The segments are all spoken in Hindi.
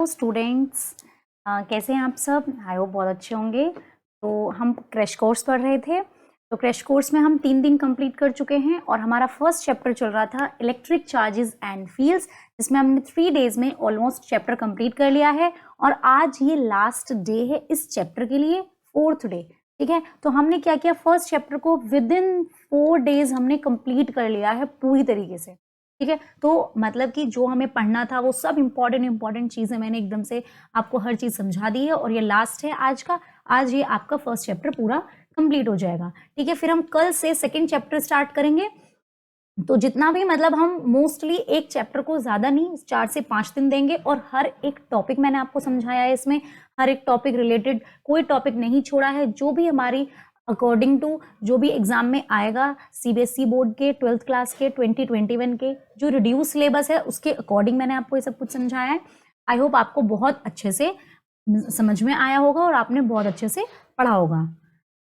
तो स्टूडेंट्स कैसे हैं आप सब? आई होप बहुत अच्छे होंगे। तो हम क्रैश कोर्स पढ़ रहे थे। तो क्रैश कोर्स में हम 3 दिन कंप्लीट कर चुके हैं और हमारा फर्स्ट चैप्टर चल रहा था इलेक्ट्रिक चार्जेस एंड फील्ड्स, जिसमें हमने 3 डेज में ऑलमोस्ट चैप्टर कंप्लीट कर लिया है और आज ये लास्ट डे है इस चैप्टर के लिए, 4th डे। ठीक है, तो हमने क्या किया, फर्स्ट चैप्टर को विद इन 4 डेज हमने कंप्लीट कर लिया है पूरी तरीके से। ठीक है, तो मतलब कि जो हमें पढ़ना था वो सब इंपॉर्टेंट चीजें मैंने एकदम से आपको हर चीज समझा दी है और ये लास्ट है आज का। आज ये आपका फर्स्ट चैप्टर पूरा कंप्लीट हो जाएगा। ठीक है, फिर हम कल से सेकंड चैप्टर स्टार्ट करेंगे। तो जितना भी मतलब हम मोस्टली एक चैप्टर को ज्यादा नहीं 4 से 5 दिन देंगे और हर एक टॉपिक मैंने आपको समझाया है। इसमें हर एक टॉपिक रिलेटेड कोई टॉपिक नहीं छोड़ा है, जो भी हमारी अकॉर्डिंग टू जो भी एग्जाम में आएगा सीबीएसई बोर्ड के 12th क्लास के 2021 के जो रिड्यूस सिलेबस है उसके अकॉर्डिंग मैंने आपको ये सब कुछ समझाया है। आई होप आपको बहुत अच्छे से समझ में आया होगा और आपने बहुत अच्छे से पढ़ा होगा।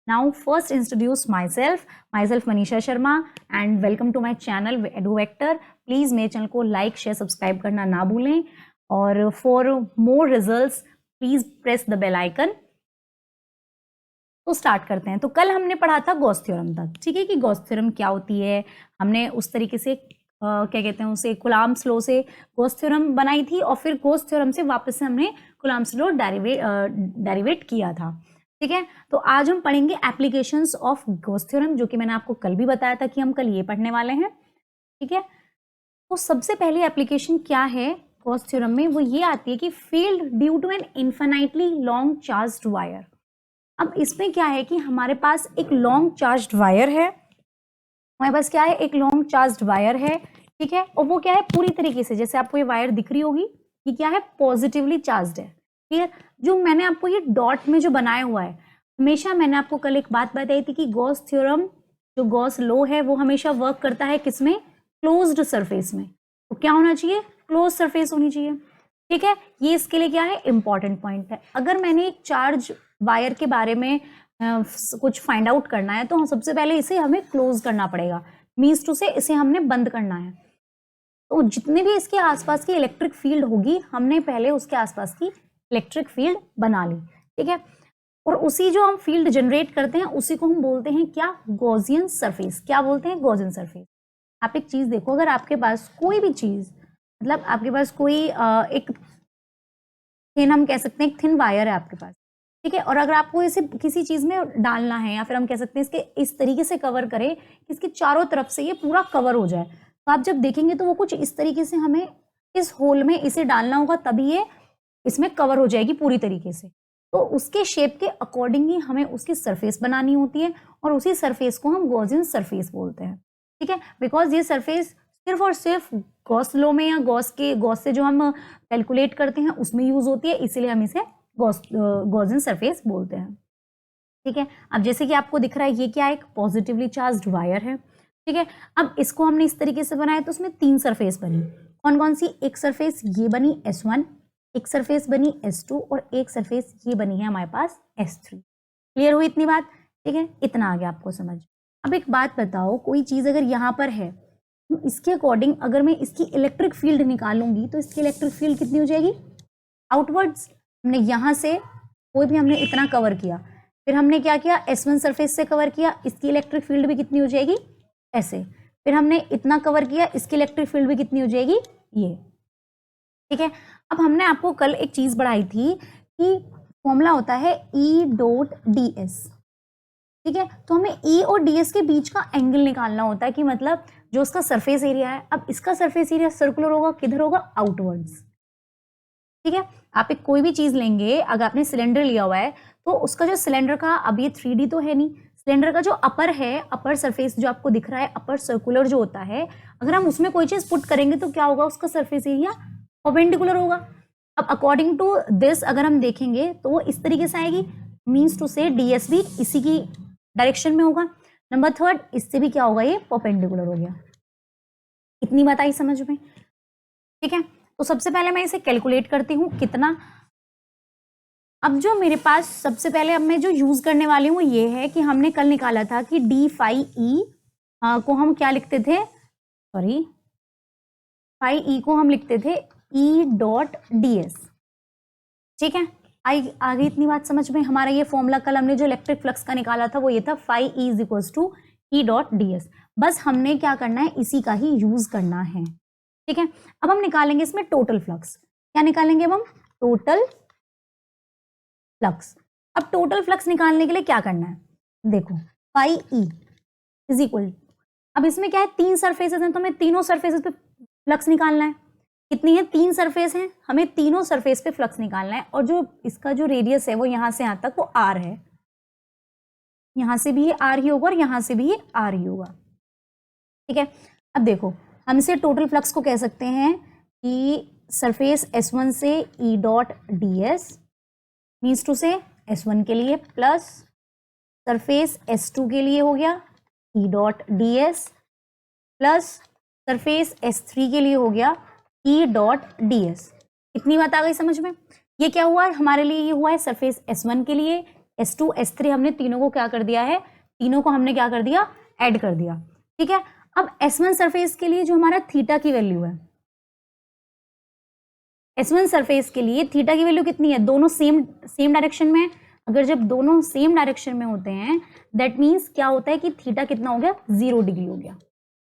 Now first introduce myself Manisha Sharma and welcome to my channel Eduvector. Please मेरे चैनल को लाइक शेयर सब्सक्राइब करना ना भूलें और for more results please press the bell icon. तो स्टार्ट करते हैं। तो कल हमने पढ़ा था गॉस थ्योरम तक। ठीक है, कि गॉस थ्योरम क्या होती है, हमने उस तरीके से क्या कहते हैं उसे कुलाम्ब्स लॉ से गॉस थ्योरम बनाई थी और फिर गॉस थ्योरम से वापस से हमने कुलाम्ब्स लॉ डेरिवेट किया था। ठीक है, तो आज हम पढ़ेंगे एप्लीकेशंस ऑफ गॉस थ्योरम, जो कि मैंने आपको कल भी बताया था कि हम कल ये पढ़ने वाले हैं। ठीक है, तो सबसे पहली एप्लीकेशन क्या है गॉस थ्योरम में, वो ये आती है कि field due to an infinitely long charged wire. अब इसमें क्या है कि हमारे पास एक लॉन्ग चार्ज्ड वायर है, हमारे पास क्या है, एक लॉन्ग चार्ज्ड वायर है। ठीक है, और वो क्या है, पूरी तरीके से जैसे आपको ये वायर दिख रही होगी, ये क्या है, पॉजिटिवली चार्ज्ड है। क्लियर? जो मैंने आपको ये डॉट में जो बनाया हुआ है, हमेशा मैंने आपको कल एक बात बताई थी कि गॉस थ्योरम जो गॉस लॉ है वो हमेशा वर्क करता है किसमें, क्लोज्ड सरफेस में। तो क्या होना चाहिए, क्लोज सरफेस होनी चाहिए। ठीक है, ये इसके लिए क्या है, इंपॉर्टेंट पॉइंट है। अगर मैंने एक चार्ज वायर के बारे में कुछ फाइंड आउट करना है तो हम सबसे पहले इसे हमें क्लोज करना पड़ेगा, मीन्स टू से इसे हमने बंद करना है। तो जितने भी इसके आसपास की इलेक्ट्रिक फील्ड होगी हमने पहले उसके आसपास की इलेक्ट्रिक फील्ड बना ली। ठीक है, और उसी जो हम फील्ड जनरेट करते हैं उसी को हम बोलते हैं क्या, गॉसियन सरफेस। क्या बोलते हैं, गॉसियन सरफेस। आप एक चीज देखो, अगर आपके पास कोई भी चीज, मतलब आपके पास कोई एक थिन, हम कह सकते हैं एक थिन वायर है आपके पास। ठीक है, और अगर आपको इसे किसी चीज में डालना है या फिर हम कह सकते हैं इसके इस तरीके से कवर करें कि इसके चारों तरफ से ये पूरा कवर हो जाए, तो आप जब देखेंगे तो वो कुछ इस तरीके से हमें इस होल में इसे डालना होगा, तभी ये इसमें कवर हो जाएगी पूरी तरीके से। तो उसके शेप के अकॉर्डिंग ही हमें उसकी सरफेस बनानी होती है और उसी सरफेस को हम गॉसियन सरफेस बोलते हैं। ठीक है, बिकॉज ये सरफेस सिर्फ और सिर्फ गॉस लॉ में या गॉस से जो हम कैलकुलेट करते हैं उसमें यूज होती है, इसीलिए हम इसे गॉसियन सरफेस बोलते हैं। ठीक है, अब जैसे कि आपको दिख रहा है ये क्या है, एक पॉजिटिवली चार्ज्ड वायर है। ठीक है, अब इसको हमने इस तरीके से बनाया तो उसमें 3 सरफेस बनी। कौन कौन सी, एक सरफेस ये बनी S1, एक सरफेस बनी S2 और एक सरफेस ये बनी है हमारे पास S3। क्लियर हुई इतनी बात? ठीक है, इतना आ गया आपको समझ। अब एक बात बताओ, कोई चीज अगर यहाँ पर है तो इसके अकॉर्डिंग अगर मैं इसकी इलेक्ट्रिक फील्ड निकालूंगी तो इसकी इलेक्ट्रिक फील्ड कितनी हो जाएगी, आउटवर्ड्स। हमने यहाँ से कोई भी हमने इतना कवर किया, फिर हमने क्या किया, S1 सरफेस से कवर किया, इसकी इलेक्ट्रिक फील्ड भी कितनी हो जाएगी, ऐसे। फिर हमने इतना कवर किया, इसकी इलेक्ट्रिक फील्ड भी कितनी हो जाएगी, ये। ठीक है, अब हमने आपको कल एक चीज बढ़ाई थी कि फॉर्मूला होता है E.ds। ठीक है, तो हमें E और ds के बीच का एंगल निकालना होता है कि मतलब जो उसका सरफेस एरिया है, अब इसका सरफेस एरिया सर्कुलर होगा, किधर होगा, आउटवर्ड्स। ठीक है, आप एक कोई भी चीज लेंगे, अगर आपने सिलेंडर लिया हुआ है तो उसका जो सिलेंडर का, अब ये 3D तो है नहीं, सिलेंडर का जो अपर है, अपर सरफेस जो आपको दिख रहा है, अपर सर्कुलर जो होता है, अगर हम उसमें कोई चीज पुट करेंगे तो क्या होगा, उसका सरफेस एरिया परपेंडिकुलर होगा। अब अकॉर्डिंग टू दिस अगर हम देखेंगे तो वो इस तरीके से आएगी, मीन्स टू से ds भी इसी की डायरेक्शन में होगा। नंबर 3, इससे भी क्या होगा, ये परपेंडिकुलर हो गया। इतनी बात आई समझ में? ठीक है, तो सबसे पहले मैं इसे कैलकुलेट करती हूँ कितना। अब जो मेरे पास सबसे पहले अब मैं जो यूज करने वाली हूँ ये है कि हमने कल निकाला था कि d फाई ई को हम क्या लिखते थे, सॉरी, फाई ई को हम लिखते थे E.ds। ठीक है, आगे इतनी बात समझ में। हमारा ये फॉर्मूला कल हमने जो इलेक्ट्रिक फ्लक्स का निकाला था वो ये था phi E is equals to E dot ds। बस हमने क्या करना है, इसी का ही यूज करना है। ठीक है, अब हम निकालेंगे इसमें टोटल फ्लक्स। क्या निकालेंगे अब हम? Total flux. अब टोटल फ्लक्स निकालने के लिए क्या करना है, देखो phi E इज इक्वल, अब इसमें क्या है, 3 सरफेसेस हैं तो हमें तीनों सरफेसेस पे फ्लक्स निकालना है। कितनी है? 3 सरफेस हैं, हमें तीनों सरफेस पे फ्लक्स निकालना है। और जो इसका जो रेडियस है वो यहाँ से यहाँ तक वो r है, यहाँ से भी ये r ही होगा और यहाँ से भी ये r ही होगा। ठीक है, अब देखो हम इसे टोटल फ्लक्स को कह सकते हैं कि सरफेस S1 से E dot ds means to से S1 के लिए प्लस सरफेस S2 के लिए हो गया E dot ds plus surface S3 के लिए हो गया E डॉट ds। इतनी बात आ गई समझ में। ये क्या हुआ है हमारे लिए, ये हुआ है सरफेस S1 के लिए, S2 S3 हमने तीनों को क्या कर दिया है, तीनों को हमने क्या कर दिया, ऐड कर दिया। ठीक है, अब S1 सरफेस के लिए जो हमारा थीटा की वैल्यू है, S1 सरफेस के लिए थीटा की वैल्यू कितनी है, दोनों सेम डायरेक्शन में। अगर जब दोनों सेम डायरेक्शन में होते हैं दैट मीन्स क्या होता है कि थीटा कितना हो गया, 0 डिग्री हो गया।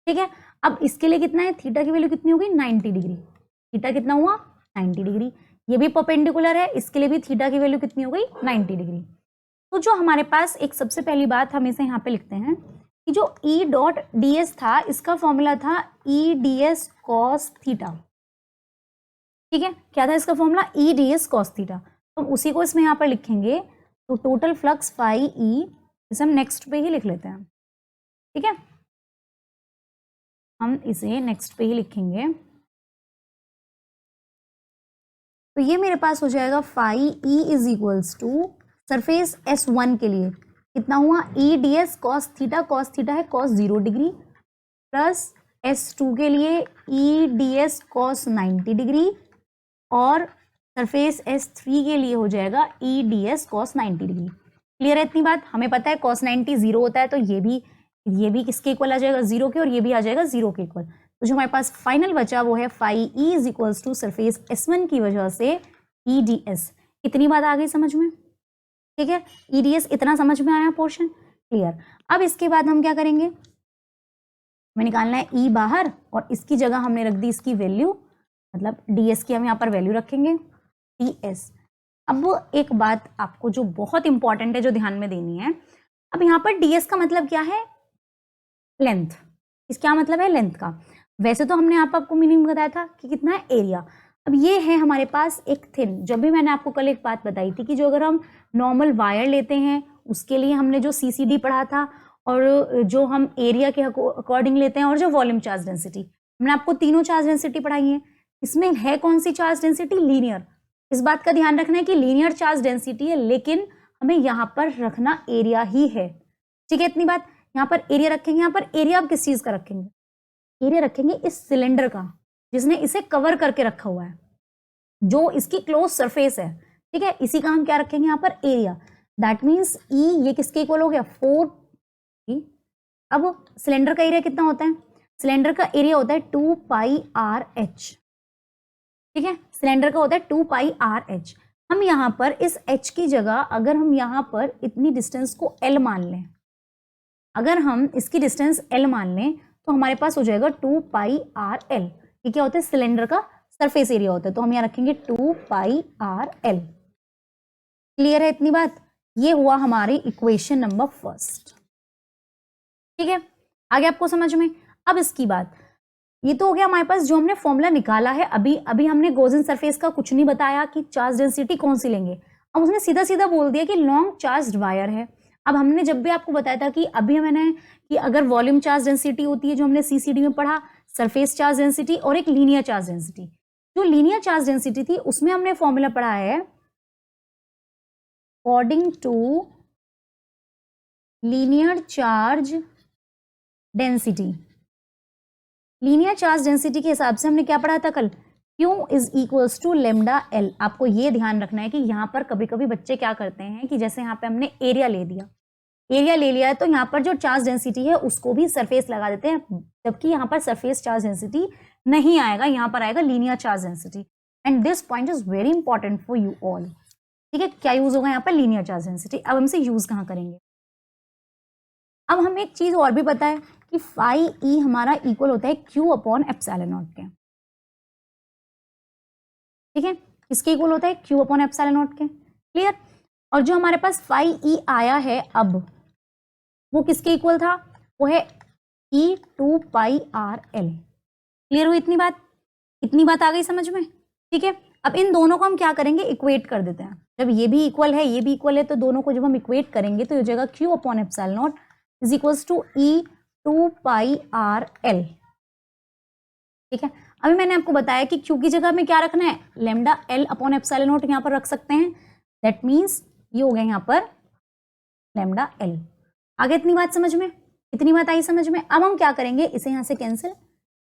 ठीक है, अब इसके लिए कितना है, थीटा की वैल्यू कितनी होगी, 90 डिग्री। थीटा कितना हुआ, 90 डिग्री। ये भी परपेंडिकुलर है, इसके लिए भी थीटा की वैल्यू कितनी हो गई, 90 डिग्री। तो जो हमारे पास एक सबसे पहली बात हम इसे यहाँ पे लिखते हैं कि जो E डॉट ds था इसका फॉर्मूला था E ds cos थीटा। ठीक है, क्या था इसका formula, E ds cos theta. तो हम उसी को इसमें यहाँ पर लिखेंगे। तो टोटल फ्लक्स phi E इसे हम नेक्स्ट पे ही लिख लेते हैं। ठीक है, हम इसे नेक्स्ट पे ही लिखेंगे। तो ये मेरे पास हो जाएगा phi E is equals to surface S1 के लिए कितना हुआ, E ds cos थीटा है cos 0 डिग्री प्लस S2 के लिए E ds cos 90 डिग्री और सरफेस S3 के लिए हो जाएगा E ds cos 90 degree. Clear है इतनी बात। हमें पता है cos 90 0 होता है तो ये भी किसके इक्वल आ जाएगा, 0 के, और ये भी आ जाएगा 0 के इक्वल। तो जो हमारे पास फाइनल बचा वो है phi E is equals to surface S1 की वजह से E ds। इतनी बात आ गई समझ में। ठीक है, E ds इतना समझ में आया पोर्शन, क्लियर। अब इसके बाद हम क्या करेंगे, हमें निकालना है E बाहर और इसकी जगह हमने रख दी इसकी वैल्यू, मतलब ds की हम यहाँ पर वैल्यू रखेंगे ds। अब एक बात आपको जो बहुत इंपॉर्टेंट है जो ध्यान में देनी है, अब यहाँ पर ds का मतलब क्या है, लेंथ। इस क्या मतलब है, लेंथ का। वैसे तो हमने आपको मीनिंग बताया था कि कितना है एरिया। अब ये है हमारे पास एक थिन, जब भी मैंने आपको कल एक बात बताई थी कि जो अगर हम नॉर्मल वायर लेते हैं उसके लिए हमने जो CCD पढ़ा था और जो हम एरिया के अकॉर्डिंग लेते हैं और जो वॉल्यूम चार्ज डेंसिटी, हमने आपको तीनों चार्ज डेंसिटी पढ़ाई है। इसमें है कौन सी चार्ज डेंसिटी, लीनियर। इस बात का ध्यान रखना है कि लीनियर चार्ज डेंसिटी है लेकिन हमें यहाँ पर रखना एरिया ही है। ठीक है, इतनी बात। यहाँ पर एरिया रखेंगे, यहाँ पर एरिया आप किस चीज का रखेंगे, एरिया रखेंगे इस सिलेंडर का जिसने इसे कवर करके रखा हुआ है, जो इसकी क्लोज सरफेस है। ठीक है, इसी का हम क्या रखेंगे यहाँ पर, एरिया। दैट मीन्स E ये किसके इक्वल हो गया, 4। अब सिलेंडर का एरिया कितना होता है, सिलेंडर का एरिया होता है 2 पाई RH। ठीक है, सिलेंडर का होता है 2 पाई RH। हम यहाँ पर इस H की जगह अगर हम यहाँ पर इतनी डिस्टेंस को L मान लें, अगर हम इसकी डिस्टेंस L मान लें तो हमारे पास हो जाएगा 2 पाई RL। ये क्या होता है, सिलेंडर का सरफेस एरिया होता है। तो हम यहाँ रखेंगे 2 पाई RL। क्लियर है इतनी बात। ये हुआ हमारी इक्वेशन नंबर फर्स्ट। ठीक है, आगे आपको समझ में। अब इसकी बात, ये तो हो गया हमारे पास जो हमने फॉर्मूला निकाला है। अभी हमने गॉसियन सरफेस का कुछ नहीं बताया कि चार्ज डेंसिटी कौन सी लेंगे। अब उसने सीधा सीधा बोल दिया कि लॉन्ग चार्ज वायर है। अब हमने जब भी आपको बताया था कि अभी मैंने कि अगर वॉल्यूम चार्ज डेंसिटी होती है जो हमने CCD में पढ़ा, सरफेस चार्ज डेंसिटी और एक लीनियर चार्ज डेंसिटी। जो लीनियर चार्ज डेंसिटी थी उसमें हमने फॉर्मूला पढ़ा है according to linear charge density. Linear charge density के हिसाब से हमने क्या पढ़ा था कल, Q is equals to lambda L। आपको ये ध्यान रखना है कि यहाँ पर कभी कभी बच्चे क्या करते हैं कि जैसे यहाँ पे हमने एरिया ले दिया, एरिया ले लिया है तो यहाँ पर जो चार्ज डेंसिटी है उसको भी सरफेस लगा देते हैं, जबकि यहाँ पर सरफेस चार्ज डेंसिटी नहीं आएगा, यहाँ पर आएगा linear charge density. And this point is very important for you all. ठीक है, क्या यूज होगा यहाँ पर? Linear charge density. अब हम इसे यूज कहाँ करेंगे? अब हमें एक चीज और भी पता है कि फाई ई हमारा इक्वल होता है क्यू अपॉन एप्सिलॉन नॉट के। ठीक है, किसके इक्वल होता है? क्यू अपॉन एप्सिलॉन नॉट के। क्लियर? और जो हमारे पास फाई ई आया है अब, वो किसके इक्वल था? वो है E two pi R L. Clear हुई इतनी बात? इतनी बात आ गई समझ में? ठीक है, अब इन दोनों को हम क्या करेंगे? इक्वेट कर देते हैं। जब ये भी इक्वल है, ये भी इक्वल है, तो दोनों को जब हम इक्वेट करेंगे तो ये हो जाएगा Q upon epsilon naught is equals to E two pi R L. ठीक है, अभी मैंने आपको बताया कि क्यू की जगह में क्या रखना है? Lambda L upon epsilon not यहाँ पर रख सकते हैं। दैट मीन्स ये हो गया यहाँ पर लेमडा एल। आगे इतनी बात समझ में? इतनी बात आई समझ में? अब हम क्या करेंगे? इसे यहाँ से कैंसिल,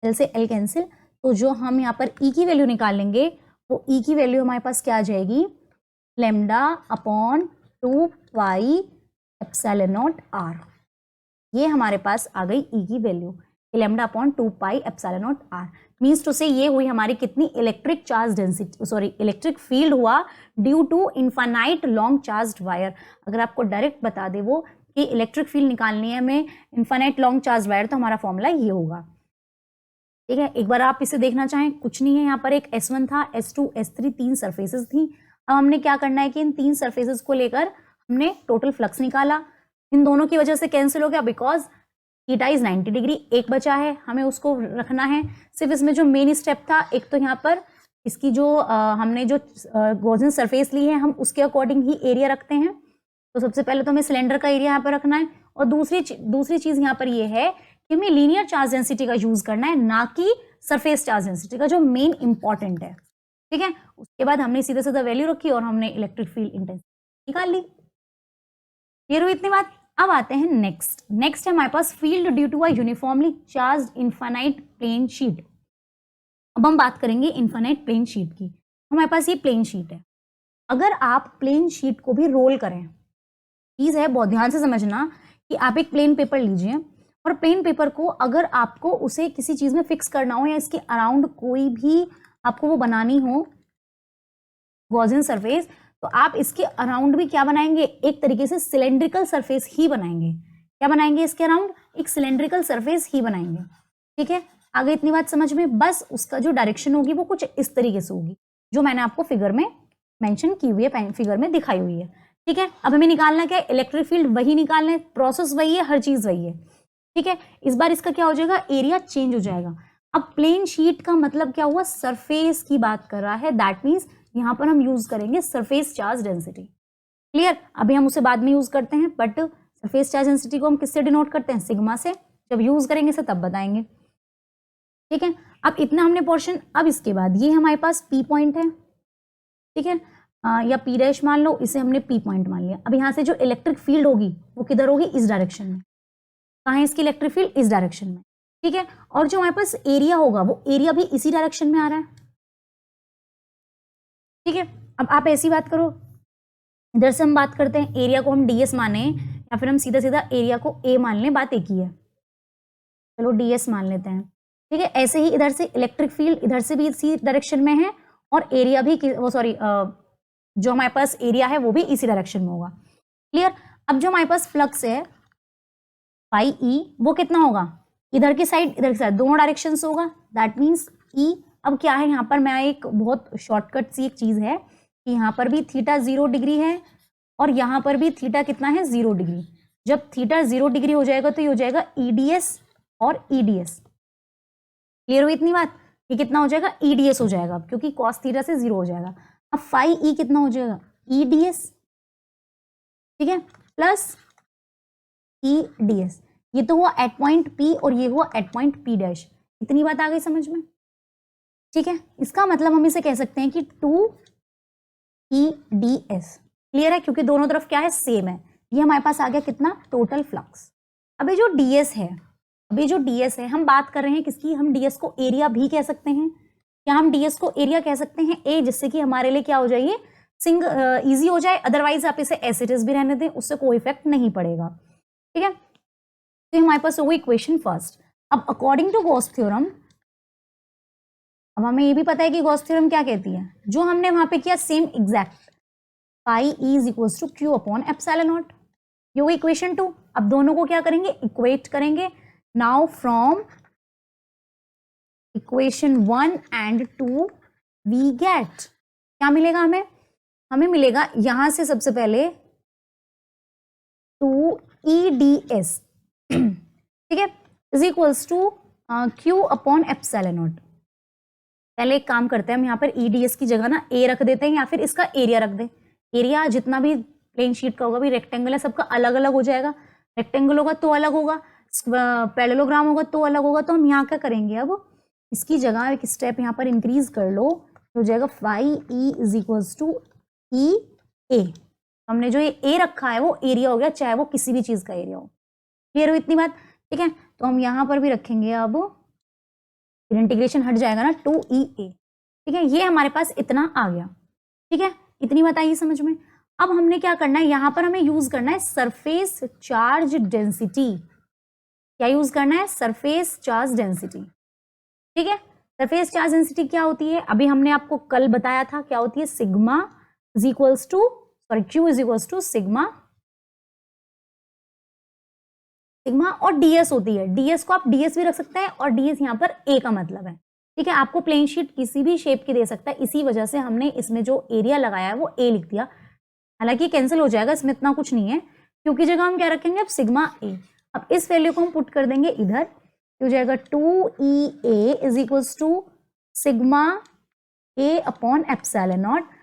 एल से एल कैंसिल, तो जो हम यहाँ पर ई की वैल्यू निकालेंगे वो ई की वैल्यू हमारे पास क्या आ जाएगी? Lambda upon 2 pi epsilon not R. ये हमारे पास आ गई ई की value, lambda upon 2 pi epsilon not R. Means to से ये हुई हमारी कितनी? Electric charge density, sorry electric field हुआ due to infinite long charged wire. अगर आपको डायरेक्ट बता दे वो कि इलेक्ट्रिक फील्ड निकालनी है हमें इनफाइनाइट लॉन्ग चार्ज वायर, तो हमारा फॉर्मूला ये होगा। ठीक है, एक बार आप इसे देखना चाहें, कुछ नहीं है, यहाँ पर एक S1 था, S2, S3 तीन सरफेसेस थी। अब हमने क्या करना है कि इन तीन सरफेसेस को लेकर हमने टोटल फ्लक्स निकाला। इन दोनों की वजह से कैंसिल हो गया बिकॉज थीटा इज 90 डिग्री। एक बचा है, हमें उसको रखना है। सिर्फ इसमें जो मेन स्टेप था, एक तो यहाँ पर इसकी जो हमने जो गॉसियन सरफेस ली है हम उसके अकॉर्डिंग ही एरिया रखते हैं। तो सबसे पहले तो हमें सिलेंडर का एरिया यहाँ पर रखना है, और दूसरी चीज यहाँ पर ये है कि हमें लीनियर चार्ज डेंसिटी का यूज करना है, ना कि सरफेस चार्ज डेंसिटी का, जो मेन इंपॉर्टेंट है। ठीक है, उसके बाद हमने सीधा सीधा वैल्यू रखी और हमने इलेक्ट्रिक फील्ड इंटेंसिटी निकाल ली। क्लियर हुई इतनी बात? अब आते हैं नेक्स्ट है हमारे पास field due to a uniformly charge infinite plane sheet. अब हम बात करेंगे इनफाइनाइट प्लेन शीट की। हमारे पास ये प्लेन शीट है, अगर आप प्लेन शीट को भी रोल करें, चीज है बहुत ध्यान से समझना कि आप एक प्लेन पेपर लीजिए और प्लेन पेपर को अगर आपको उसे किसी चीज में फिक्स करना हो या इसके अराउंड कोई भी आपको वो बनानी हो गॉसियन सरफेस, तो आप इसके अराउंड भी क्या बनाएंगे? एक तरीके से सिलेंड्रिकल सरफेस ही बनाएंगे। क्या बनाएंगे? इसके अराउंड एक सिलेंड्रिकल सरफेस ही बनाएंगे। ठीक है, आगे इतनी बात समझ में? बस उसका जो डायरेक्शन होगी वो कुछ इस तरीके से होगी जो मैंने आपको फिगर में मेंशन की हुई है, फिगर में दिखाई हुई है। ठीक है, अब हमें निकालना क्या है? इलेक्ट्रिक फील्ड वही निकालना है, प्रोसेस वही है, हर चीज वही है। ठीक है, इस बार इसका क्या हो जाएगा? एरिया चेंज हो जाएगा। अब प्लेन शीट का मतलब क्या हुआ? सरफेस की बात कर रहा है, दैट मीन्स यहां पर हम यूज करेंगे सरफेस चार्ज डेंसिटी। क्लियर? अभी हम उसे बाद में यूज करते हैं, बट सरफेस चार्ज डेंसिटी को हम किससे डिनोट करते हैं? सिग्मा से। जब यूज करेंगे इसे तब बताएंगे। ठीक है, अब इतना हमने पोर्शन। अब इसके बाद ये हमारे पास पी पॉइंट है। ठीक है, या पी डैश मान लो, इसे हमने पी पॉइंट मान लिया। अब यहाँ से जो इलेक्ट्रिक फील्ड होगी वो किधर होगी? इस डायरेक्शन में। कहाँ है इसकी इलेक्ट्रिक फील्ड? इस डायरेक्शन में। ठीक है, और जो हमारे पास एरिया होगा वो एरिया भी इसी डायरेक्शन में आ रहा है। ठीक है, अब आप ऐसी बात करो, इधर से हम बात करते हैं, एरिया को हम डीएस माने या फिर हम सीधा सीधा एरिया को ए मान लें, बात एक ही है। चलो डीएस मान लेते हैं। ठीक है, ऐसे ही इधर से इलेक्ट्रिक फील्ड इधर से भी इसी डायरेक्शन में है और एरिया भी वो सॉरी जो हमारे पास एरिया है वो भी इसी डायरेक्शन में होगा। क्लियर? अब जो हमारे पास फ्लक्स है पाई ई, वो कितना होगा? इधर की साइड इधर की साइड दोनों डायरेक्शन से होगा, दैट मीन्स ई। अब क्या है यहाँ पर, मैं एक बहुत शॉर्टकट सी एक चीज है कि यहाँ पर भी थीटा 0 डिग्री है और यहाँ पर भी थीटा कितना है? 0 डिग्री। जब थीटा 0 डिग्री हो जाएगा तो ये हो जाएगा ईडीएस और ईडीएस। क्लियर हुई इतनी बात? ये कितना हो जाएगा? ईडीएस हो जाएगा, क्योंकि कॉस थीटा से 0 हो जाएगा। अब फाई ई कितना हो जाएगा? ईडीएस। ठीक है, प्लस ईडीएस। ये तो हुआ एट पॉइंट पी और ये हुआ एट पॉइंट पी डैश। इतनी बात आ गई समझ में? ठीक है, इसका मतलब हम इसे कह सकते हैं कि 2EDS। क्लियर है? क्योंकि दोनों तरफ क्या है? सेम है। ये हमारे पास आ गया कितना? Total flux. अभी जो डीएस है, हम बात कर रहे हैं किसकी? हम डीएस को एरिया भी कह सकते हैं। क्या हम डीएस को एरिया कह सकते हैं? ए, जिससे कि हमारे लिए क्या हो जाए? इजी हो जाए। अदरवाइज आप इसे एज इट इज भी रहने दें, उससे कोई इफेक्ट नहीं पड़ेगा। ठीक है, तो हमारे पास होगी इक्वेशन फर्स्ट। अब अकॉर्डिंग टू गॉस थ्योरम अब हमें ये भी पता है कि गॉस थ्योरम क्या कहती है, जो हमने वहां पे किया same exact, pi E is equals to Q upon epsilon naught, ये हुई इक्वेशन 2। अब दोनों को क्या करेंगे, इक्वेट करेंगे। Now from equation 1 and 2 we get, क्या मिलेगा हमें, हमें मिलेगा यहां से सबसे पहले 2EDS ठीक है, is equals to Q upon epsilon naught. पहले एक काम करते हैं, हम यहाँ पर EDS की जगह ना A रख देते हैं, या फिर इसका एरिया रख दें। एरिया जितना भी प्लेन शीट का होगा, भी रेक्टेंगल है, सबका अलग अलग हो जाएगा। रेक्टेंगल होगा तो अलग होगा, पैरेललोग्राम होगा तो अलग होगा। तो हम यहाँ क्या करेंगे, अब इसकी जगह एक स्टेप यहाँ पर इंक्रीज कर लो, हो जाएगा phi E is equals to E A. हमने जो ये A रखा है वो एरिया हो गया, चाहे वो किसी भी चीज का एरिया हो। क्लियर हो इतनी बात, ठीक है। तो हम यहाँ पर भी रखेंगे, अब फिर इंटीग्रेशन हट जाएगा ना 2EA, ठीक है। ये हमारे पास इतना आ गया, ठीक है, इतनी बात आई समझ में। अब हमने क्या करना है, यहाँ पर हमें यूज करना है सरफेस चार्ज डेंसिटी। क्या यूज करना है, सरफेस चार्ज डेंसिटी, ठीक है। सरफेस चार्ज डेंसिटी क्या होती है, अभी हमने आपको कल बताया था, क्या होती है, sigma is equals to, sorry Q is equals to sigma और ds होती है। ds को आप ds भी रख सकते हैं, और ds यहाँ पर a का मतलब है, ठीक है। आपको प्लेन शीट किसी भी शेप की दे सकता है, इसी वजह से हमने इसमें जो एरिया लगाया है वो a लिख दिया। हालांकि कैंसिल हो जाएगा, इसमें इतना कुछ नहीं है, क्योंकि जगह हम क्या रखेंगे, अब सिग्मा a। अब इस वैल्यू को हम पुट कर देंगे इधर, हो जाएगा 2EA is equals to sigma a upon epsilon naught.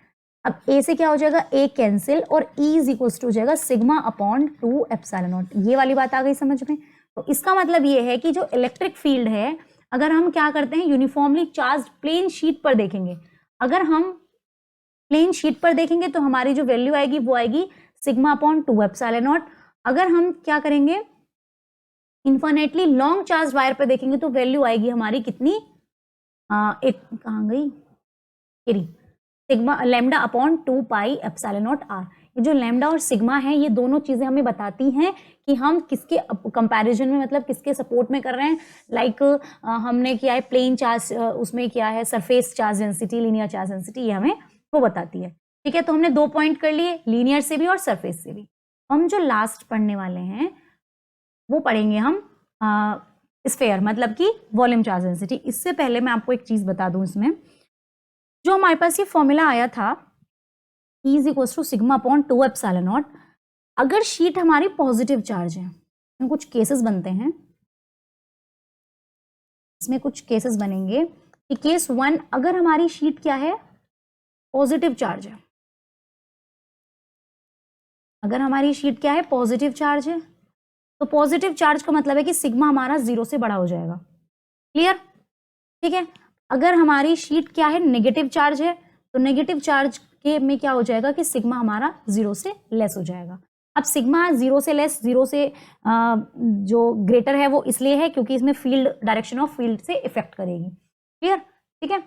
अब a से क्या हो जाएगा, a कैंसिल, और E इज इक्वल्स टू हो जाएगा सिग्मा अपॉन 2 एप्सिलॉन नॉट। ये वाली बात आ गई समझ में। तो इसका मतलब ये है कि जो इलेक्ट्रिक फील्ड है, अगर हम क्या करते हैं, यूनिफॉर्मली चार्ज प्लेन शीट पर देखेंगे, अगर हम प्लेन शीट पर देखेंगे तो हमारी जो वैल्यू आएगी वो आएगी सिग्मा अपॉन 2 एप्सिलॉन नॉट। अगर हम क्या करेंगे, इन्फिनिटली लॉन्ग चार्ज वायर पर देखेंगे तो वैल्यू आएगी हमारी कितनी, एक कहाँ गई, sigma lambda upon 2 pi epsilon not R. ये जो लैम्डा और सिग्मा है, ये दोनों चीजें हमें बताती हैं कि हम किसके कंपैरिजन में, मतलब किसके सपोर्ट में कर रहे हैं। लाइक हमने किया है प्लेन चार्ज, उसमें किया है surface charge density, linear charge density, ये हमें वो बताती है, ठीक है। तो हमने 2 पॉइंट कर लिए, लीनियर से भी और सरफेस से भी। हम जो लास्ट पढ़ने वाले हैं वो पढ़ेंगे हम स्फेयर, मतलब कि वॉल्यूम चार्ज डेंसिटी। इससे पहले मैं आपको एक चीज बता दूं, इसमें जो हमारे पास ये फॉर्मूला आया था E is equal to sigma upon 2 epsilon naught, अगर शीट हमारी पॉजिटिव चार्ज है, इसमें कुछ केसेस बनते हैं, इसमें कुछ केसेस बनेंगे कि केस 1, अगर हमारी शीट क्या है, पॉजिटिव चार्ज है, अगर हमारी शीट क्या है, पॉजिटिव चार्ज है, तो पॉजिटिव चार्ज का मतलब है कि सिग्मा हमारा 0 से बड़ा हो जाएगा। क्लियर, ठीक है। अगर हमारी शीट क्या है, नेगेटिव चार्ज है, तो नेगेटिव चार्ज के में क्या हो जाएगा कि सिग्मा हमारा 0 से लेस हो जाएगा। अब सिग्मा 0 से लेस, 0 से जो ग्रेटर है वो इसलिए है क्योंकि इसमें फील्ड, डायरेक्शन ऑफ फील्ड से इफेक्ट करेगी। क्लियर, ठीक है।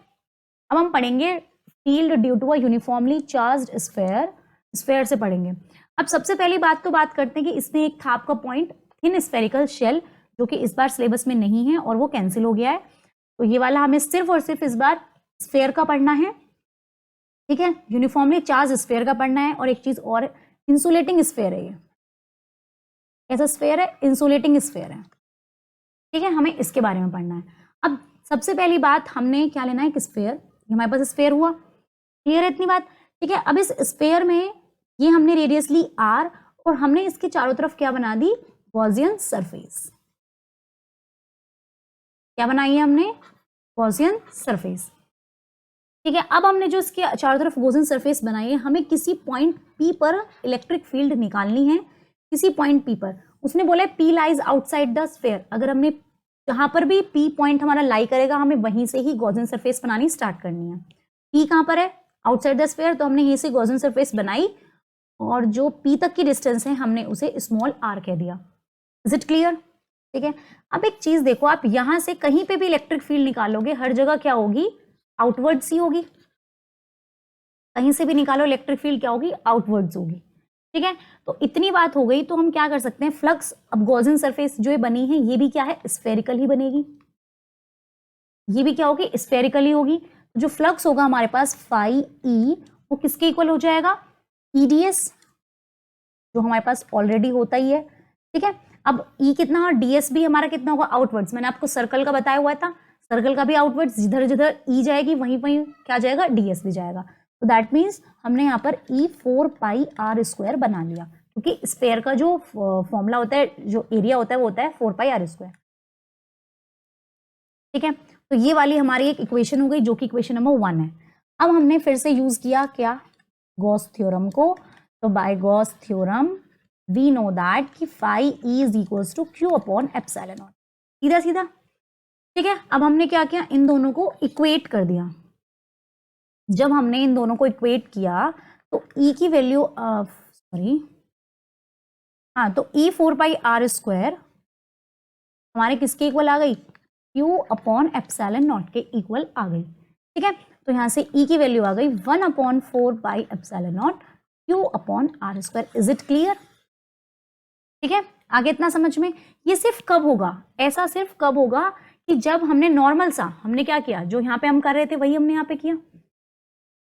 अब हम पढ़ेंगे field due to a uniformly charged sphere, sphere से पढ़ेंगे। अब सबसे पहली बात तो बात करते हैं कि इसमें एक था आपका पॉइंट, थिन स्फेरिकल शेल, जो कि इस बार सिलेबस में नहीं है और वो कैंसिल हो गया है। तो ये वाला हमें सिर्फ और सिर्फ इस बार स्फेयर का पढ़ना है, ठीक है, यूनिफॉर्मली चार्ज स्फेयर का पढ़ना है। और एक चीज और, इंसुलेटिंग स्फेयर है ये, ऐसा स्फेयर है, इंसुलेटिंग स्फेयर है, ठीक है, हमें इसके बारे में पढ़ना है। अब सबसे पहली बात हमने क्या लेना है, कि स्फेयर, हमारे पास स्फेयर हुआ, क्लियर है इतनी बात, ठीक है। अब इस स्फेयर में ये हमने रेडियस ली r, और हमने इसके चारों तरफ क्या बना दी, गॉसियन सरफेस। क्या बनाई है हमने, गॉसियन सरफेस, ठीक है। अब हमने जो इसके चारों तरफ गॉसियन सरफेस बनाई है, हमें किसी पॉइंट P पर इलेक्ट्रिक फील्ड निकालनी है, किसी पॉइंट P पर। उसने बोला है P lies outside the sphere, अगर हमने जहां पर भी P पॉइंट हमारा लाई करेगा, हमें वहीं से ही गॉसियन सरफेस बनानी स्टार्ट करनी है। P कहां पर है, आउटसाइड द स्फेयर, तो हमने यहीं से गॉसियन सरफेस बनाई, और जो P तक की डिस्टेंस है हमने उसे स्मॉल r कह दिया। इज इट क्लियर, ठीक है। अब एक चीज देखो, आप यहां से कहीं पे भी इलेक्ट्रिक फील्ड निकालोगे, हर जगह क्या होगी, आउटवर्ड्स ही होगी। कहीं से भी निकालो इलेक्ट्रिक फील्ड क्या होगी, आउटवर्ड्स होगी, ठीक है। तो इतनी बात हो गई, तो हम क्या कर सकते हैं, फ्लक्स, अब गॉसियन सरफेस जो ये बनी है, ये भी क्या है, स्फेरिकल ही बनेगी, ये भी क्या होगी, स्फेरिकली होगी। जो फ्लक्स होगा हमारे पास फाई ई, वो किसके इक्वल हो जाएगा, ईडीएस, जो हमारे पास ऑलरेडी होता ही है। ठीक है, अब ई कितना और डीएस भी हमारा कितना होगा, आउटवर्ड्स। मैंने आपको सर्कल का बताया हुआ था, सर्कल का भी आउटवर्ड्स, जिधर जिधर ई जाएगी वहीं वहीं क्या जाएगा, डीएस भी जाएगा। तो दैट मीन्स हमने यहाँ पर ई 4 पाई आर स्क्वायर बना लिया, क्योंकि स्फेयर का जो फॉर्मूला होता है, जो एरिया होता है वो होता है 4 पाई आर स्क्वायर। ठीक है, तो ये वाली हमारी एक इक्वेशन हो गई, जो कि इक्वेशन नंबर 1 है। अब हमने फिर से यूज किया क्या, गॉस थ्योरम को। तो by Gauss theorem we know that कि phi E is equals to Q upon epsilon not, सीधा सीधा। ठीक है, अब हमने क्या किया, इन दोनों को इक्वेट कर दिया। जब हमने इन दोनों को इक्वेट किया तो ई की वैल्यू तो ई 4 पाई आर स्क्वायर हमारे किसके इक्वल आ गई, क्यू अपॉन एप्सिलॉन नॉट के इक्वल आ गई। ठीक है, तो यहां से ई की वैल्यू आ गई 1 upon 4 pi epsilon naught Q upon R square. Is it clear? ठीक है, आगे इतना समझ में। ये सिर्फ कब होगा, ऐसा सिर्फ कब होगा कि जब हमने नॉर्मल सा, हमने क्या किया, जो यहाँ पे हम कर रहे थे वही हमने यहाँ पे किया।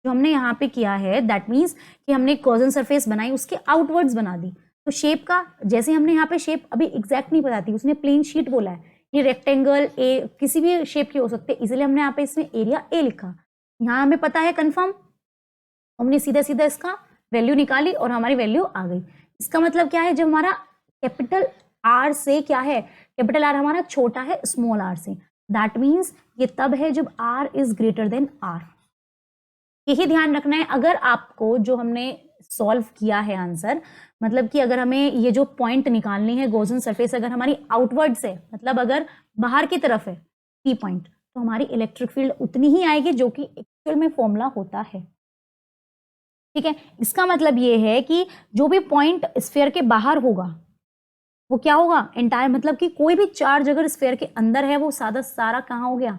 जो हमने यहाँ पे किया है दैट मीन्स कि हमने गॉसियन सरफेस बनाई, उसके आउटवर्ड्स बना दी। तो शेप का, जैसे हमने यहाँ पे शेप अभी एग्जैक्ट नहीं बताती, उसने प्लेन शीट बोला है, ये रेक्टेंगल ए किसी भी शेप के हो सकते हैं, इसलिए हमने यहाँ पे इसमें एरिया ए लिखा। यहाँ हमें पता है कंफर्म, हमने सीधा सीधा इसका वैल्यू निकाली और हमारी वैल्यू आ गई। इसका मतलब क्या है, जब हमारा कैपिटल आर से क्या है, कैपिटल आर हमारा छोटा है स्मॉल आर से, दैट मीन्स ये तब है जब R is greater than R. यही ध्यान रखना है। अगर आपको जो हमने सॉल्व किया है आंसर, मतलब कि अगर हमें ये जो पॉइंट निकालनी है गॉसियन सरफेस, अगर हमारी आउटवर्ड्स है, मतलब अगर बाहर की तरफ है पी पॉइंट, तो हमारी इलेक्ट्रिक फील्ड उतनी ही आएगी जो कि एक्चुअल में फॉर्मूला होता है। ठीक है, इसका मतलब ये है कि जो भी पॉइंट स्फीयर के बाहर होगा वो क्या होगा, एंटायर, मतलब कि कोई भी चार्ज अगर स्फीयर के अंदर है वो सादा सारा कहाँ हो गया,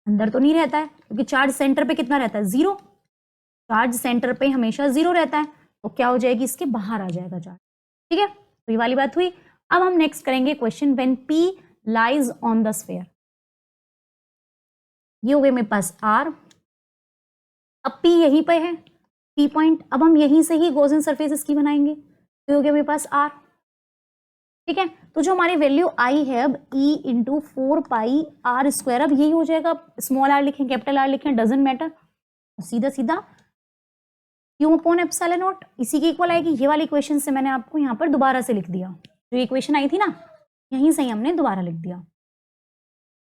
अंदर तो नहीं रहता है, क्योंकि चार्ज सेंटर पे कितना रहता है, 0। चार्ज सेंटर पे हमेशा 0 रहता है, तो क्या हो जाएगी, इसके बाहर आ जाएगा चार्ज। ठीक है, तो ये वाली बात हुई। अब हम नेक्स्ट करेंगे question, when P lies on the sphere. ये हो गए मेरे पास R, अब P यहीं पे है, P पॉइंट, अब हम यहीं से ही गॉसियन सरफेस इसकी बनाएंगे, तो हो गया मेरे पास R। ठीक है, तो जो हमारी वैल्यू आई है अब E into 4 pi R square, अब यही हो जाएगा, स्मॉल आर लिखें कैपिटल आर लिखें डजेंट मैटर, सीधा सीधा क्यू अपॉन एप्सिलॉन नॉट इसी की इक्वल आएगी। ये वाली इक्वेशन से मैंने आपको यहाँ पर दोबारा से लिख दिया, जो इक्वेशन आई थी ना यहीं से ही हमने दोबारा लिख दिया।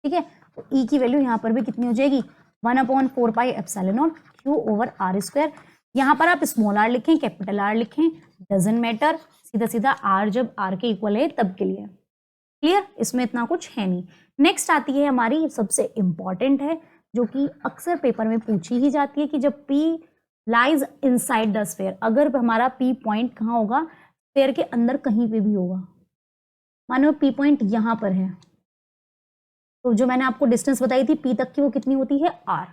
ठीक है, तो E की वैल्यू यहाँ पर भी कितनी हो जाएगी, 1 upon 4 pi epsilon naught Q over R square. यहाँ पर आप स्मॉल आर लिखें कैपिटल आर लिखें डजेंट मैटर, सीधा सीधा आर जब आर के इक्वल है तब के लिए। क्लियर, इसमें इतना कुछ है नहीं। नेक्स्ट आती है हमारी सबसे इंपॉर्टेंट है, जो कि अक्सर पेपर में पूछी ही जाती है कि जब P lies inside the sphere, अगर हमारा P पॉइंट कहाँ होगा, स्फीयर के अंदर कहीं पे भी होगा, मानो P पॉइंट यहाँ पर है, तो जो मैंने आपको डिस्टेंस बताई थी P तक की वो कितनी होती है R।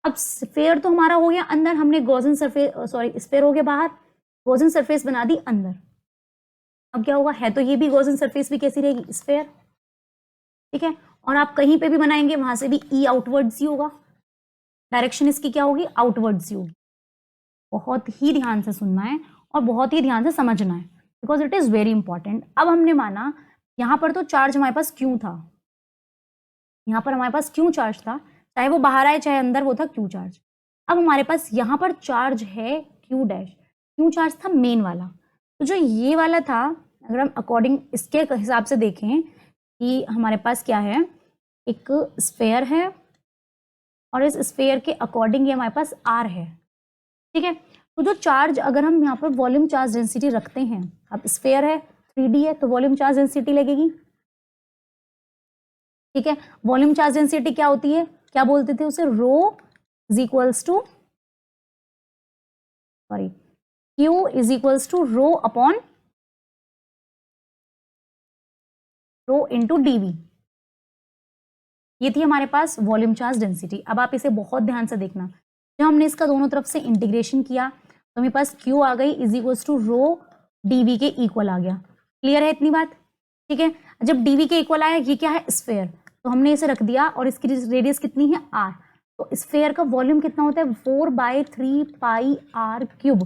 अब स्फीयर तो हमारा हो गया अंदर, हमने गॉसियन सरफेस स्फीयर हो गया बाहर, गॉसियन सरफेस बना दी अंदर। अब क्या होगा, है तो ये भी गॉसियन सरफेस भी कैसी रहेगी, स्फीयर। ठीक है, और आप कहीं पे भी बनाएंगे वहां से भी E आउटवर्ड्स ही होगा, डायरेक्शन इसकी क्या होगी, आउटवर्ड्स ही होगी। बहुत ही ध्यान से सुनना है और बहुत ही ध्यान से समझना है, because it is very important. अब हमने माना यहाँ पर तो चार्ज हमारे पास क्यों था, यहाँ पर हमारे पास क्यों चार्ज था, चाहे वो बाहर आए चाहे अंदर, वो था क्यू चार्ज। अब हमारे पास यहाँ पर चार्ज है क्यू डैश, क्यू चार्ज था मेन वाला। तो जो ये वाला था, अगर हम अकॉर्डिंग इसके हिसाब से देखें कि हमारे पास क्या है, एक स्फीयर है और इस स्फीयर के अकॉर्डिंग ये हमारे पास आर है। ठीक है, तो जो चार्ज, अगर हम यहाँ पर वॉल्यूम चार्ज डेंसिटी रखते हैं, अब स्फीयर है 3D है तो वॉल्यूम चार्ज डेंसिटी लगेगी। ठीक है, वॉल्यूम चार्ज डेंसिटी क्या होती है, क्या बोलते थे उसे, rho is equals to Q is equals to rho upon rho into d V. ये थी हमारे पास वॉल्यूम चार्ज डेंसिटी। अब आप इसे बहुत ध्यान से देखना, जब हमने इसका दोनों तरफ से इंटीग्रेशन किया तो मेरे पास क्यू आ गई is equals to rho D V के इक्वल आ गया। क्लियर है इतनी बात? ठीक है, जब डीवी के इक्वल आया, ये क्या है, स्फीयर, तो हमने इसे रख दिया और इसकी रेडियस कितनी है r। तो स्फेयर का वॉल्यूम कितना होता है 4/3 पाई r क्यूब।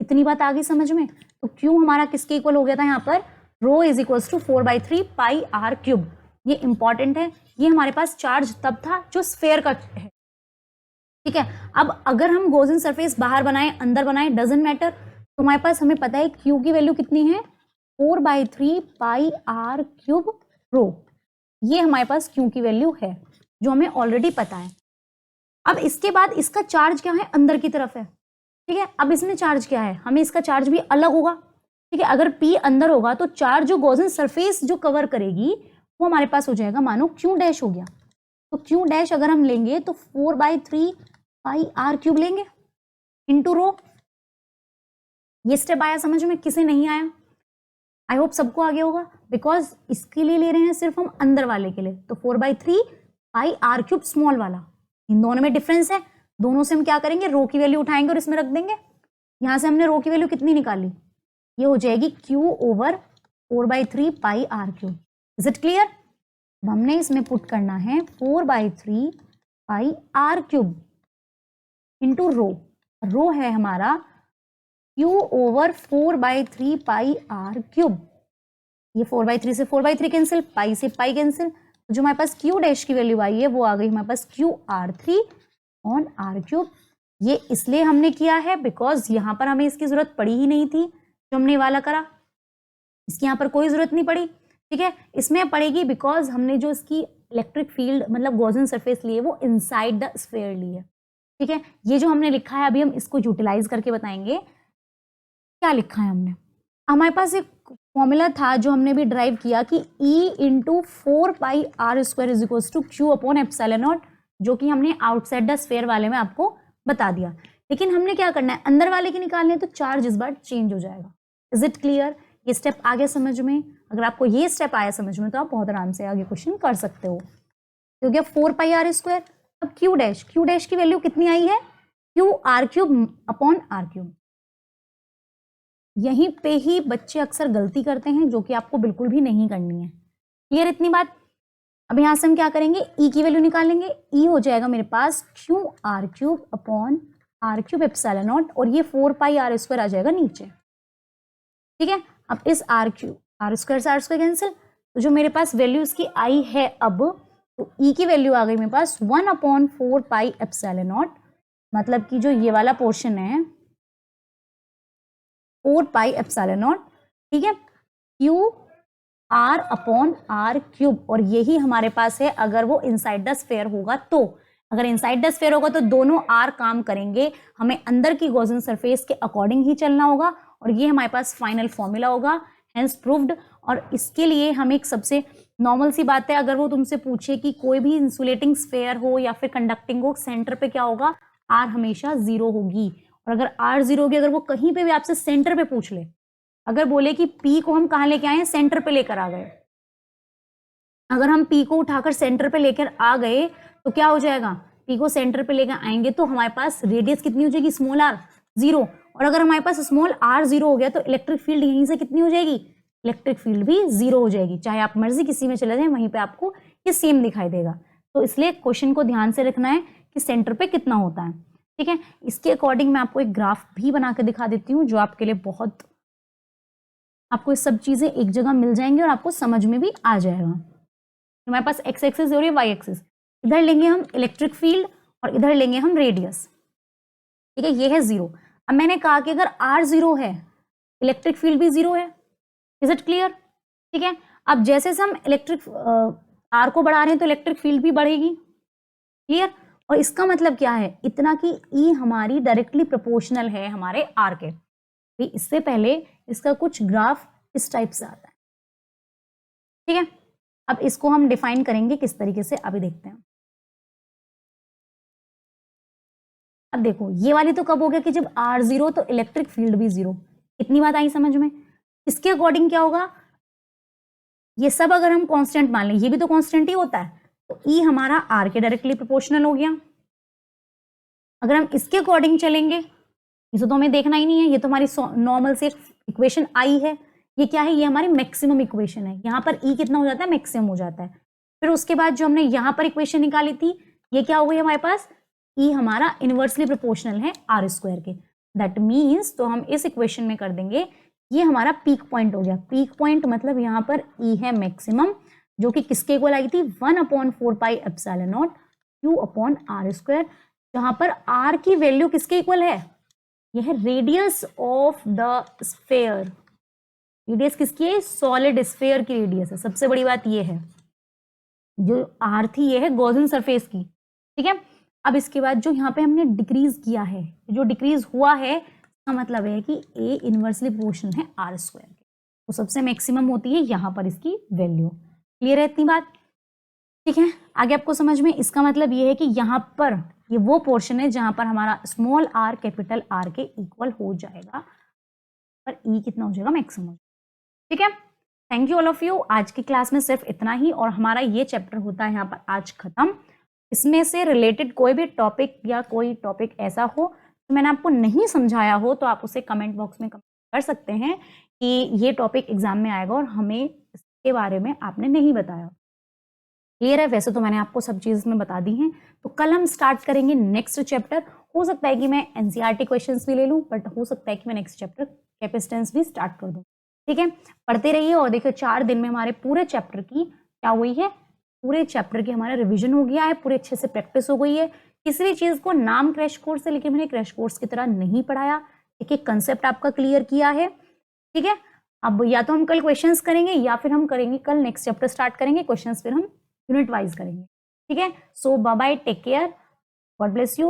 इतनी बात आ गई समझ में। तो क्यू हमारा किसके इक्वल हो गया था यहाँ पर, rho is equals to 4/3 pi r cube. ये इंपॉर्टेंट है, ये हमारे पास चार्ज तब था जो स्फेयर का है, ठीक है। अब अगर हम गॉसियन सरफेस बाहर बनाए अंदर बनाए डजंट मैटर, तो हमारे पास हमें पता है क्यू की वैल्यू कितनी है 4/3 पाई r क्यूब रो। ये हमारे पास क्यू की वैल्यू है जो हमें ऑलरेडी पता है। अब इसके बाद इसका चार्ज क्या है, अंदर की तरफ है, ठीक है। अब इसमें चार्ज क्या है, हमें इसका चार्ज भी अलग होगा, ठीक है। अगर P अंदर होगा तो चार्ज जो गॉसियन सरफेस जो कवर करेगी वो हमारे पास हो जाएगा मानो क्यू डैश हो गया। तो क्यू डैश अगर हम लेंगे तो 4/3 पाई r क्यूब लेंगे इंटू रो। ये स्टेप आया समझ में, किसे नहीं आया? आई होप सबको आगे होगा, बिकॉज इसके लिए ले रहे हैं सिर्फ हम अंदर वाले के लिए। तो 4/3 पाई r क्यूब स्मॉल वाला, इन दोनों में डिफरेंस है, दोनों से हम क्या करेंगे रो की वैल्यू उठाएंगे और इसमें रख देंगे। यहां से हमने रो की वैल्यू कितनी निकाली, ये हो जाएगी q over 4/3 pi r cube. Is it clear? अब हमने इसमें पुट करना है 4/3 pi r cube into rho. रो है हमारा q over 4/3 pi r cube. ये 4/3 से 4/3 कैंसिल, पाई से पाई कैंसिल, तो जो हमारे पास q डैश की वैल्यू आई है वो आ गई हमारे पास QR3 ऑन r क्यूब। ये इसलिए हमने किया है बिकॉज यहाँ पर हमें इसकी जरूरत पड़ी ही नहीं थी, जो हमने वाला करा इसकी यहाँ पर कोई जरूरत नहीं पड़ी, ठीक है। इसमें पड़ेगी बिकॉज हमने जो इसकी इलेक्ट्रिक फील्ड मतलब गॉसियन सरफेस ली है वो इनसाइड द स्फीयर ली है, ठीक है। ये जो हमने लिखा है अभी हम इसको यूटिलाइज करके बताएंगे क्या लिखा है हमने। हमारे पास एक फॉर्मूला था जो हमने भी ड्राइव किया कि E into 4 pi r square is equals to Q upon epsilon naught, जो कि हमने आउटसाइड द स्फीयर वाले में आपको बता दिया। लेकिन हमने क्या करना है, अंदर वाले के निकालने हैं, तो चार्ज इस बार चेंज हो जाएगा। Is it clear? ये स्टेप आ गया समझ में? अगर आपको ये स्टेप आया समझ में तो आप बहुत आराम से आगे क्वेश्चन कर सकते हो। तो क्या 4 पाई r स्क्वायर। अब क्यू डैश की वैल्यू कितनी आई है, Q r cube upon r cube. यहीं पे ही बच्चे अक्सर गलती करते हैं जो कि आपको बिल्कुल भी नहीं करनी है। क्लियर इतनी बात? अब यहां से हम क्या करेंगे, E की वैल्यू निकालेंगे। E हो जाएगा मेरे पास Q r cube upon r cube epsilon not, और ये 4 पाई r स्क्वायर आ जाएगा नीचे, ठीक है। अब इस r स्क्वायर से r स्क्वायर कैंसिल, तो जो मेरे पास वैल्यू इसकी आई है अब, तो E की वैल्यू आ गई मेरे पास 1/4 पाई एप्सिलॉन नॉट, मतलब कि जो ये वाला पोर्शन है 4 पाई एप्सिलॉन नॉट, ठीक है, Q r upon r cube. और यही हमारे पास है अगर वो इनसाइड द स्फीयर होगा तो। अगर इनसाइड द स्फीयर होगा तो दोनों r काम करेंगे, हमें अंदर की गॉसियन सरफेस के अकॉर्डिंग ही चलना होगा, और ये हमारे पास फाइनल फॉर्मूला होगा, हेंस प्रूव्ड। और इसके लिए हम एक सबसे नॉर्मल सी बात है, अगर वो तुमसे पूछे कि कोई भी इंसुलेटिंग स्फीयर हो या फिर कंडक्टिंग हो, सेंटर पे क्या होगा, r हमेशा 0 होगी। और अगर r 0 होगी, अगर वो कहीं पे भी आपसे सेंटर पे पूछ ले, अगर बोले कि P को हम कहाँ लेके आए हैं, सेंटर पे लेकर आ गए, अगर हम P को उठाकर सेंटर पे लेकर आ गए तो क्या हो जाएगा, P को सेंटर पे लेकर आएंगे तो हमारे पास रेडियस कितनी हो जाएगी, स्मॉल r 0। और अगर हमारे पास स्मॉल r 0 हो गया तो इलेक्ट्रिक फील्ड यहीं से कितनी हो जाएगी, इलेक्ट्रिक फील्ड भी 0 हो जाएगी। चाहे आप मर्जी किसी में चले जाए वहीं पे आपको ये सेम दिखाई देगा। तो इसलिए क्वेश्चन को ध्यान से रखना है कि सेंटर पे कितना होता है, ठीक है। इसके अकॉर्डिंग मैं आपको एक ग्राफ भी बना के दिखा देती हूँ जो आपके लिए बहुत, आपको ये सब चीजें एक जगह मिल जाएंगी और आपको समझ में भी आ जाएगा। हमारे पास एक्स एक्सिस और ये वाई एक्सिस, इधर लेंगे हम इलेक्ट्रिक फील्ड और इधर लेंगे हम रेडियस, ठीक है। ये है 0। अब मैंने कहा कि अगर r 0 है, इलेक्ट्रिक फील्ड भी 0 है। Is it clear? ठीक है। अब जैसे हम इलेक्ट्रिक r को बढ़ा रहे हैं तो इलेक्ट्रिक फील्ड भी बढ़ेगी, क्लियर। और इसका मतलब क्या है, इतना कि E हमारी डायरेक्टली प्रोपोर्शनल है हमारे R के। इससे पहले इसका कुछ ग्राफ इस टाइप से आता है, ठीक है। अब इसको हम डिफाइन करेंगे किस तरीके से, अभी देखते हैं। अब देखो ये वाली तो कब हो गया कि जब R 0 तो इलेक्ट्रिक फील्ड भी 0। इतनी बात आई समझ में? इसके अकॉर्डिंग क्या होगा, ये सब अगर हम कांस्टेंट मान लें, ये भी तो कांस्टेंट ही होता है, तो E हमारा R के डायरेक्टली प्रोपोर्शनल हो गया। अगर हम इसके अकॉर्डिंग चलेंगे, इसे तो हमें देखना ही नहीं है, ये तो हमारी नॉर्मल से इक्वेशन आई है। ये क्या है, ये हमारी मैक्सिमम इक्वेशन है। यहाँ पर E कितना हो जाता है, मैक्सिमम हो जाता है। फिर उसके बाद जो हमने यहाँ पर इक्वेशन निकाली थी, ये क्या हो गई हमारे पास, ई हमारा इनवर्सली प्रोपोर्शनल है आर स्क्वायर के। दैट मीन्स तो हम इस इक्वेशन में कर देंगे, ये हमारा पीक पॉइंट हो गया। पीक पॉइंट मतलब यहाँ पर ई है मैक्सिमम, जो कि किसके इक्वल आई थी, 1/4 pi epsilon naught Q upon R square, जहां पर आर की वैल्यू किसके इक्वल है, यह है radius of the sphere. Radius किसकी है, सॉलिड स्फेयर की रेडियस है। सबसे बड़ी बात ये है, जो आर थी ये है गॉसियन सरफेस की, ठीक है। अब इसके बाद जो यहाँ पे हमने डिक्रीज किया है, जो डिक्रीज हुआ है, इसका मतलब है कि ए इनवर्सली प्रोपोर्शनल है आर स्क्वायर के, तो सबसे मैक्सिमम होती है यहाँ पर इसकी वैल्यू। क्लियर है इतनी बात, ठीक है। आगे आपको समझ में, इसका मतलब ये है कि यहाँ पर ये वो पोर्शन है जहां पर हमारा स्मॉल आर कैपिटल आर के इक्वल हो जाएगा, पर ई कितना हो जाएगा, मैक्सिमम, ठीक है। Thank you all of you. आज की क्लास में सिर्फ इतना ही, और हमारा ये चैप्टर होता है यहाँ पर आज खत्म। इसमें से रिलेटेड कोई भी टॉपिक या कोई टॉपिक ऐसा हो तो मैंने आपको नहीं समझाया हो, तो आप उसे कमेंट बॉक्स में कमेंट कर सकते हैं कि ये टॉपिक एग्जाम में आएगा और हमें इसके बारे में आपने नहीं बताया। क्लियर है, वैसे तो मैंने आपको सब चीज़ में बता दी हैं। तो कल हम स्टार्ट करेंगे नेक्स्ट चैप्टर। हो सकता है कि मैं एनसीईआरटी क्वेश्चंस भी ले लूं, बट हो सकता है कि मैं नेक्स्ट चैप्टर कैपेसिटेंस भी स्टार्ट कर दूं, ठीक है। पढ़ते रहिए, और देखिए 4 दिन में हमारे पूरे चैप्टर की क्या हुई है, पूरे चैप्टर की हमारा रिविजन हो गया है, पूरे अच्छे से प्रैक्टिस हो गई है। किसी भी चीज़ को नाम क्रैश कोर्स से लेके मैंने क्रैश कोर्स की तरह नहीं पढ़ाया, एक एक कंसेप्ट आपका क्लियर किया है, ठीक है। अब या तो हम कल क्वेश्चंस करेंगे, या फिर हम करेंगे कल नेक्स्ट चैप्टर स्टार्ट करेंगे, क्वेश्चंस फिर हम यूनिट वाइज करेंगे, ठीक है। So bye bye, take care, God bless you.